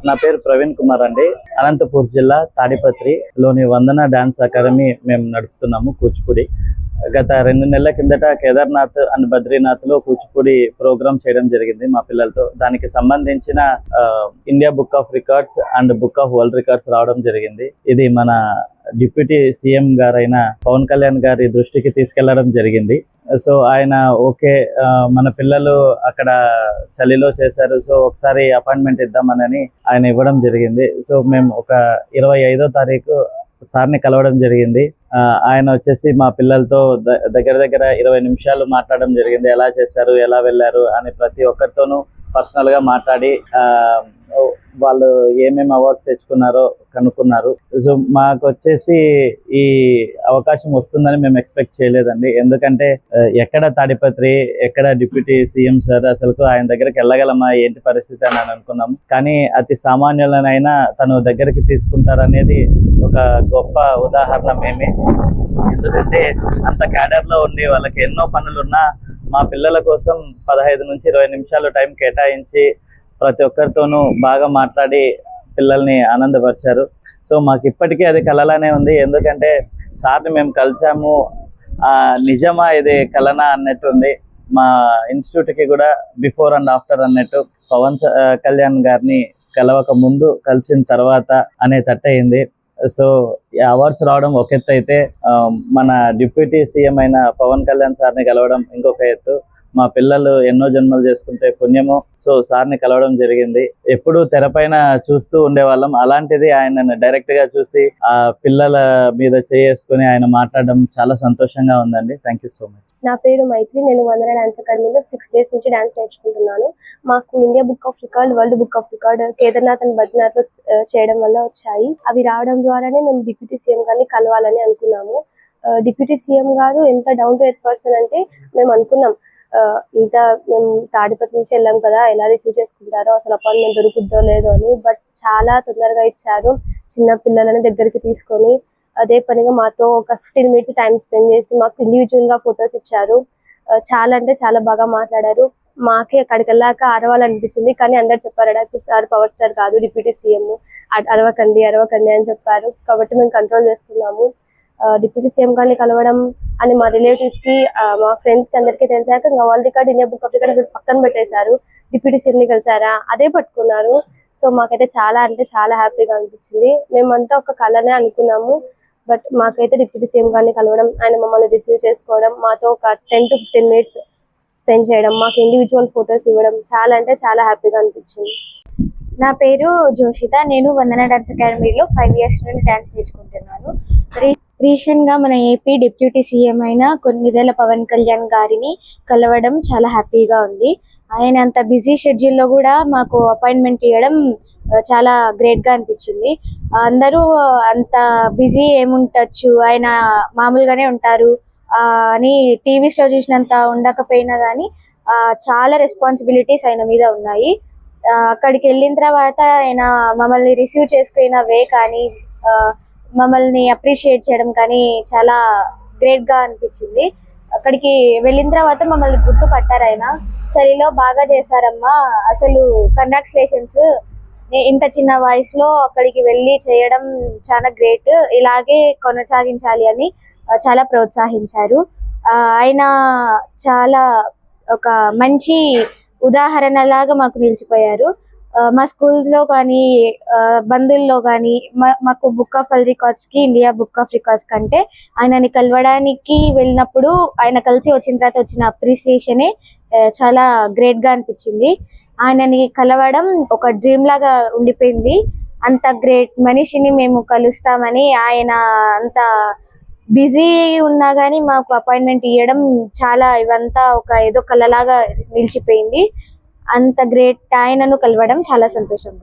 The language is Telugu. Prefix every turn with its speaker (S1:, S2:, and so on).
S1: నా పేరు ప్రవీణ్ కుమార్ అండి. అనంతపూర్ జిల్లా తాడిపత్రిలోని వందన డాన్స్ అకాడమీ మేము నడుపుతున్నాము కూచిపూడి. గత 2 నెలల కిందట కేదార్నాథ్ అండ్ బద్రీనాథ్ లో కూచిపూడి ప్రోగ్రామ్ చేయడం జరిగింది మా పిల్లలతో. దానికి సంబంధించిన India book of records and book of world records రావడం జరిగింది. ఇది మన డిప్యూటీ సీఎం గారైన పవన్ కళ్యాణ్ గారి దృష్టికి తీసుకెళ్లడం జరిగింది. సో ఆయన ఓకే, మన పిల్లలు అక్కడ చలిలో చేశారు, సో ఒకసారి అపాయింట్మెంట్ ఇద్దామని ఆయన ఇవ్వడం జరిగింది. సో మేము ఒక 25వ తారీఖు సార్ని కలవడం జరిగింది. ఆయన వచ్చేసి మా పిల్లలతో దగ్గర 20 నిమిషాలు మాట్లాడడం జరిగింది. ఎలా చేశారు, ఎలా వెళ్ళారు అని ప్రతి ఒక్కరితోనూ పర్సనల్ గా మాట్లాడి వాళ్ళు ఏమేమి అవార్డ్స్ తెచ్చుకున్నారో కనుక్కున్నారు. సో మాకు వచ్చేసి ఈ అవకాశం వస్తుందని మేము ఎక్స్పెక్ట్ చేయలేదండి. ఎందుకంటే ఎక్కడ తాడిపత్రి, ఎక్కడ డిప్యూటీ సీఎం సార్, అసలు ఆయన దగ్గరికి వెళ్ళగలమా ఏంటి పరిస్థితి అని అనుకున్నాం. కానీ అతి సామాన్యులనైనా తను దగ్గరికి తీసుకుంటారనేది ఒక గొప్ప ఉదాహరణ మేమే. ఎందుకంటే అంత క్యాడర్ లో ఉండి వాళ్ళకి ఎన్నో పనులున్నా మా పిల్లల కోసం 15 నుంచి 20 నిమిషాలు టైం కేటాయించి ప్రతి ఒక్కరితోనూ బాగా మాట్లాడి పిల్లల్ని ఆనందపరిచారు. సో మాకు ఇప్పటికీ అది కలలానే ఉంది. ఎందుకంటే సార్ని మేము కలిసాము, నిజమా ఇది కలనా అన్నట్టు ఉంది. మా ఇన్స్టిట్యూట్కి కూడా బిఫోర్ అండ్ ఆఫ్టర్ అన్నట్టు పవన్ కళ్యాణ్ గారిని కలవక ముందు కలిసిన తర్వాత అనే తట్టయింది. సో ఈ అవార్డ్స్ రావడం ఒక ఎత్తు అయితే, మన డిప్యూటీ సీఎం అయిన పవన్ కళ్యాణ్ సార్ని కలవడం ఇంకొక ఎత్తు. మా పిల్లలు ఎన్నో జన్మలు చేసుకుంటే పుణ్యము. సో సార్ని కలవడం జరిగింది. ఎప్పుడు తెరపైన చూస్తూ ఉండేవాళ్ళం, అలాంటిది ఆయనను డైరెక్ట్ గా చూసి ఆ పిల్లల మీద చేసుకుని ఆయన మాట్లాడడం చాలా సంతోషంగా ఉందండి. Thank you so much.
S2: నా పేరు మైత్రి. నేను వందన డాన్స్ అకాడమీలో 6 days నుంచి డాన్స్ నేర్చుకుంటున్నాను. మాకు India book of record, world book of record Kedarnath and Badrinath లో చేయడం వల్ల వచ్చాయి. అవి రావడం ద్వారానే మేము డిప్యూటీ సీఎం గారిని కలవాలని అనుకున్నాము. డిప్యూటీ సీఎం గారు ఎంత డౌన్ టు ఎర్త్ పర్సన్ అంటే మేము అనుకున్నాం, ఇంత మేము తాడిపత్రి నుంచి వెళ్ళాం కదా, ఎలా రిసీవ్ చేసుకుంటారో, అసలు అపాయింట్మెంట్ దొరుకుద్దో లేదో అని. బట్ చాలా తొందరగా ఇచ్చారు. చిన్న పిల్లలని దగ్గరికి తీసుకొని అదే పనిగా మాతో ఒక 15 minutes టైం స్పెండ్ చేసి మాకు ఇండివిజువల్ గా ఫొటోస్ ఇచ్చారు. చాలా అంటే చాలా బాగా మాట్లాడారు. మాకే అక్కడికి వెళ్ళాక అరవాలనిపించింది, కానీ అందరు చెప్పారు సార్ పవర్ స్టార్ కాదు, డిప్యూటీ సీఎం, అరవకండి అని చెప్పారు. కాబట్టి మేము కంట్రోల్ చేసుకున్నాము. డిప్యూటీ సీఎం గారిని కలవడం అని మా రిలేటివ్స్ కి, మా ఫ్రెండ్స్ కి అందరికీ తెలిసాక ఇంకా world record, India book of record పక్కన పెట్టేశారు. డిప్యూటీ సీఎం ని కలిసారా అదే పట్టుకున్నారు. సో మాకైతే చాలా అంటే చాలా హ్యాపీగా అనిపించింది. మేమంతా ఒక కళనే అనుకున్నాము. బట్ మాకైతే డిప్యూటీ సీఎం గారిని కలవడం, ఆయన మమ్మల్ని రిసీవ్ చేసుకోవడం, మాతో ఒక 10 to 15 minutes స్పెండ్ చేయడం, మాకు ఇండివిజువల్ ఫొటోస్ ఇవ్వడం చాలా అంటే చాలా హ్యాపీగా అనిపించింది.
S3: నా పేరు జోషిత. నేను వందన డాన్స్ అకాడమీలో 5 years నుండి డాన్స్ నేర్చుకుంటున్నాను. రీసెంట్ గా మన ఏపీ డిప్యూటీ సీఎం అయిన కొన్నిదేళ్ల పవన్ కళ్యాణ్ గారిని కలవడం చాలా హ్యాపీగా ఉంది. ఆయన అంత బిజీ షెడ్యూల్లో కూడా మాకు అపాయింట్మెంట్ ఇవ్వడం చాలా గ్రేట్ గా అనిపించింది. అందరూ అంత బిజీ ఏముంటచ్చు, ఆయన మామూలుగానే ఉంటారు అని టీవీస్ లో చూసినంత ఉండకపోయినా కానీ చాలా రెస్పాన్సిబిలిటీస్ ఆయన మీద ఉన్నాయి. అక్కడికి వెళ్ళిన తర్వాత ఆయన మమ్మల్ని రిసీవ్ చేసుకున్న వే కానీ, మమ్మల్ని అప్రిషియేట్ చేయడం కానీ చాలా గ్రేట్ గా అనిపించింది. అక్కడికి వెళ్ళిన తర్వాత మమ్మల్ని గుర్తుపట్టారు. ఆయన చలిలో బాగా చేశారమ్మా, అసలు కంగ్రాచులేషన్స్, ఇంత చిన్న వయసులో అక్కడికి వెళ్ళి చేయడం చాలా గ్రేట్, ఇలాగే కొనసాగించాలి అని చాలా ప్రోత్సహించారు. ఆయన చాలా ఒక మంచి ఉదాహరణలాగా మాకు నిలిచిపోయారు. మా స్కూల్లో కానీ, బంధువుల్లో కానీ మాకు బుక్ ఆఫ్ వరల్డ్ రికార్డ్స్ కి, ఇండియా బుక్ ఆఫ్ రికార్డ్స్ కంటే ఆయనని కలవడానికి వెళ్ళినప్పుడు ఆయన కలిసి వచ్చిన తర్వాత వచ్చిన అప్రిసియేషనే చాలా గ్రేట్ గా అనిపించింది. ఆయనని కలవడం ఒక డ్రీమ్ లాగా ఉండిపోయింది. అంత గ్రేట్ మనిషిని మేము కలుస్తామని, ఆయన అంత బిజీ ఉన్నా కానీ మాకు అపాయింట్మెంట్ ఇవ్వడం చాలా, ఇవంతా ఒక ఏదో కళలాగా నిలిచిపోయింది. అంత గ్రేట్ ఆయనను కలవడం చాలా సంతోషం.